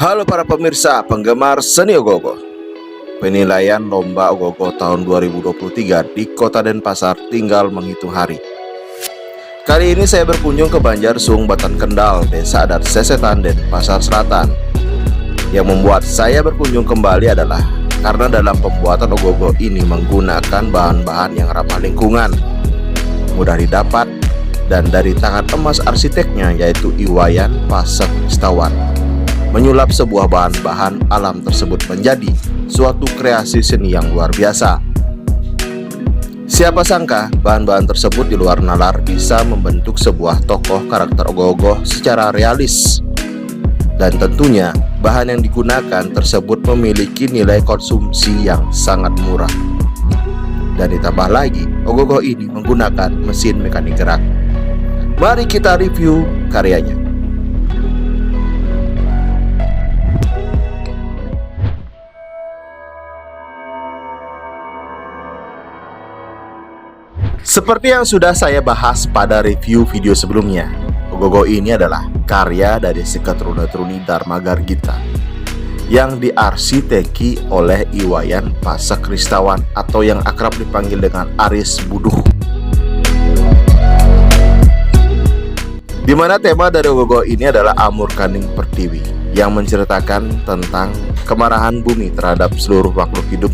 Halo para pemirsa, penggemar seni ogoh-ogoh. Penilaian lomba ogoh-ogoh tahun 2023 di Kota Denpasar tinggal menghitung hari. Kali ini saya berkunjung ke Banjarsung, Batan Kendal, Desa Adat Sesetan, Denpasar Selatan. Yang membuat saya berkunjung kembali adalah karena dalam pembuatan ogoh-ogoh ini menggunakan bahan-bahan yang ramah lingkungan, mudah didapat, dan dari tangan emas arsiteknya yaitu Iwayan Pasek Stawan. Menyulap sebuah bahan-bahan alam tersebut menjadi suatu kreasi seni yang luar biasa. Siapa sangka bahan-bahan tersebut di luar nalar bisa membentuk sebuah tokoh karakter ogoh-ogoh secara realis. Dan tentunya bahan yang digunakan tersebut memiliki nilai konsumsi yang sangat murah. Dan ditambah lagi, ogoh-ogoh ini menggunakan mesin mekanik gerak. Mari kita review karyanya. Seperti yang sudah saya bahas pada review video sebelumnya, ogoh-ogoh ini adalah karya dari Seketruna-Truni Darmagargita yang diarsiteki oleh Iwayan Pasek Stawan atau yang akrab dipanggil dengan Aris Buduh. Dimana tema dari ogoh-ogoh ini adalah Amur Kaning Pertiwi yang menceritakan tentang kemarahan bumi terhadap seluruh makhluk hidup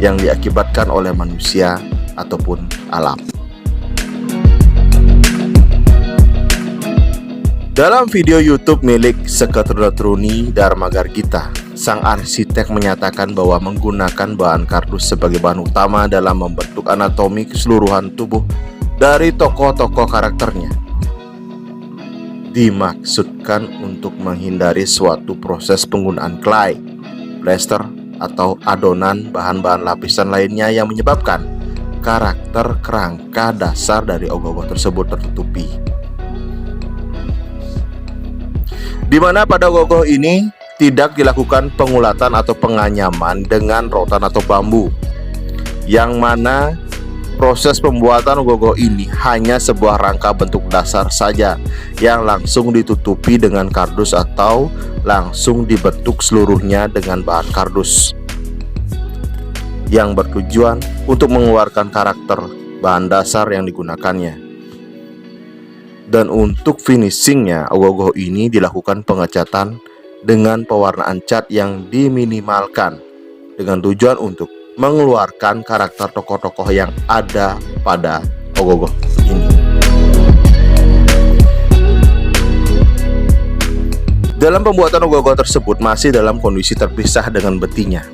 yang diakibatkan oleh manusia ataupun alam. Dalam video YouTube milik Seketruna-Truni Darmagargita, sang arsitek menyatakan bahwa menggunakan bahan kardus sebagai bahan utama dalam membentuk anatomi keseluruhan tubuh dari tokoh-tokoh karakternya dimaksudkan untuk menghindari suatu proses penggunaan clay, plester, atau adonan bahan-bahan lapisan lainnya yang menyebabkan karakter kerangka dasar dari ogoh-ogoh tersebut tertutupi. Di mana pada ogoh-ogoh ini tidak dilakukan pengulatan atau penganyaman dengan rotan atau bambu, yang mana proses pembuatan ogoh-ogoh ini hanya sebuah rangka bentuk dasar saja yang langsung ditutupi dengan kardus atau langsung dibentuk seluruhnya dengan bahan kardus yang bertujuan untuk mengeluarkan karakter bahan dasar yang digunakannya. Dan untuk finishingnya, ogoh-ogoh ini dilakukan pengecatan dengan pewarnaan cat yang diminimalkan dengan tujuan untuk mengeluarkan karakter tokoh-tokoh yang ada pada ogoh-ogoh ini. Dalam pembuatan ogoh-ogoh tersebut masih dalam kondisi terpisah dengan betinya.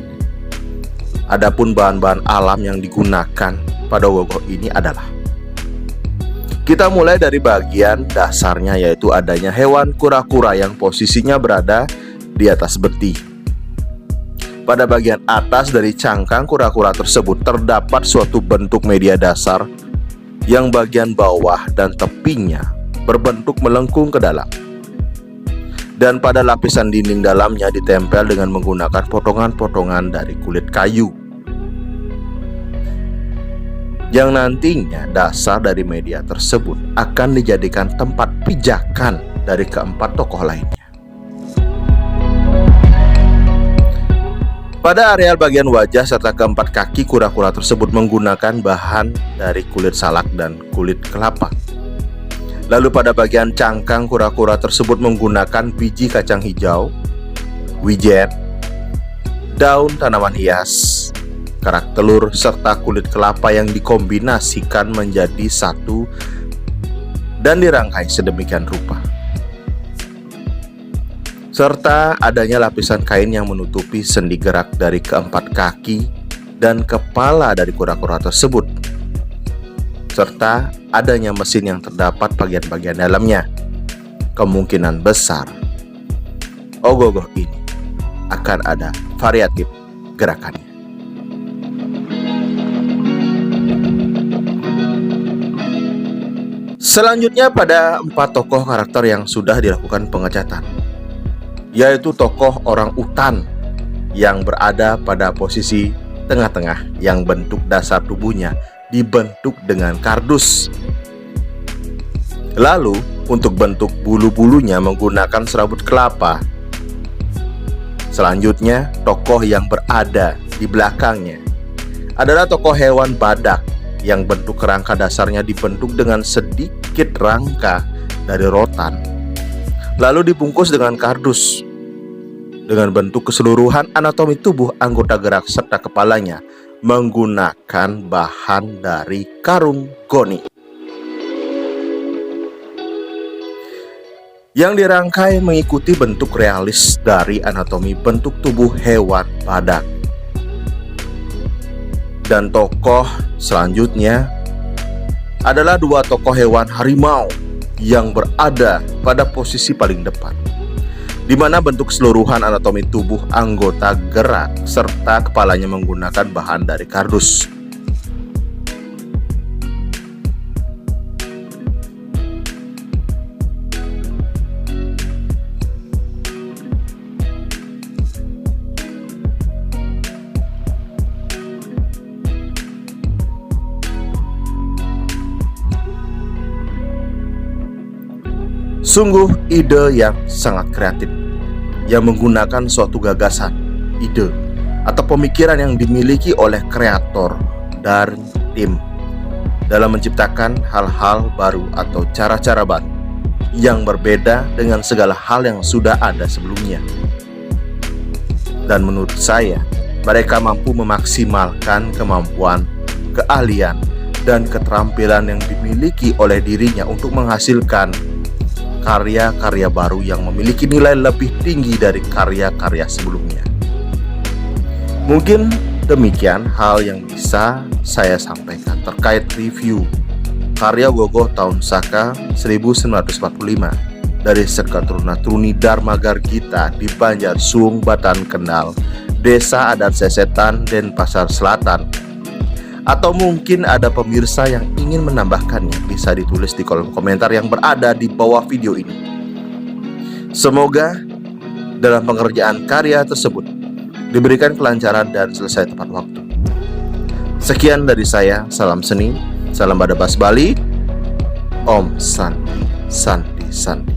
Adapun bahan-bahan alam yang digunakan pada ogoh-ogoh ini adalah, kita mulai dari bagian dasarnya, yaitu adanya hewan kura-kura yang posisinya berada di atas beti. Pada bagian atas dari cangkang kura-kura tersebut terdapat suatu bentuk media dasar yang bagian bawah dan tepinya berbentuk melengkung ke dalam. Dan pada lapisan dinding dalamnya ditempel dengan menggunakan potongan-potongan dari kulit kayu, yang nantinya dasar dari media tersebut akan dijadikan tempat pijakan dari keempat tokoh lainnya. Pada areal bagian wajah serta keempat kaki kura-kura tersebut menggunakan bahan dari kulit salak dan kulit kelapa. Lalu pada bagian cangkang kura-kura tersebut menggunakan biji kacang hijau, wijen, daun tanaman hias, kerak telur, serta kulit kelapa yang dikombinasikan menjadi satu dan dirangkai sedemikian rupa. Serta adanya lapisan kain yang menutupi sendi gerak dari keempat kaki dan kepala dari kura-kura tersebut, serta adanya mesin yang terdapat bagian-bagian dalamnya. Kemungkinan besar ogoh-ogoh ini akan ada variatif gerakannya. Selanjutnya pada 4 tokoh karakter yang sudah dilakukan pengecatan, yaitu tokoh orang utan yang berada pada posisi tengah-tengah yang bentuk dasar tubuhnya dibentuk dengan kardus. Lalu untuk bentuk bulu-bulunya menggunakan serabut kelapa Selanjutnya, tokoh yang berada di belakangnya adalah tokoh hewan badak yang bentuk kerangka dasarnya dibentuk dengan sedikit rangka dari rotan, lalu dibungkus dengan kardus. Dengan bentuk keseluruhan anatomi tubuh anggota gerak serta kepalanya menggunakan bahan dari karung goni yang dirangkai mengikuti bentuk realis dari anatomi bentuk tubuh hewan badak. Dan tokoh selanjutnya adalah dua tokoh hewan harimau yang berada pada posisi paling depan, di mana bentuk keseluruhan anatomi tubuh anggota gerak serta kepalanya menggunakan bahan dari kardus. Sungguh ide yang sangat kreatif, yang menggunakan suatu gagasan, ide, atau pemikiran yang dimiliki oleh kreator dan tim dalam menciptakan hal-hal baru atau cara-cara baru yang berbeda dengan segala hal yang sudah ada sebelumnya. Dan menurut saya, mereka mampu memaksimalkan kemampuan, keahlian, dan keterampilan yang dimiliki oleh dirinya untuk menghasilkan karya-karya baru yang memiliki nilai lebih tinggi dari karya-karya sebelumnya. Mungkin demikian hal yang bisa saya sampaikan terkait review karya Gogoh Taun Saka 1945 dari Seketruna Truni Dharma Gargita di Banjar Suung, Batan Kendal, Desa Adat Sesetan, Denpasar Selatan. Atau mungkin ada pemirsa yang ingin menambahkannya, bisa ditulis di kolom komentar yang berada di bawah video ini. Semoga dalam pengerjaan karya tersebut diberikan kelancaran dan selesai tepat waktu. Sekian dari saya, salam seni, salam Badabas Bali, Om Santi Santi Santi.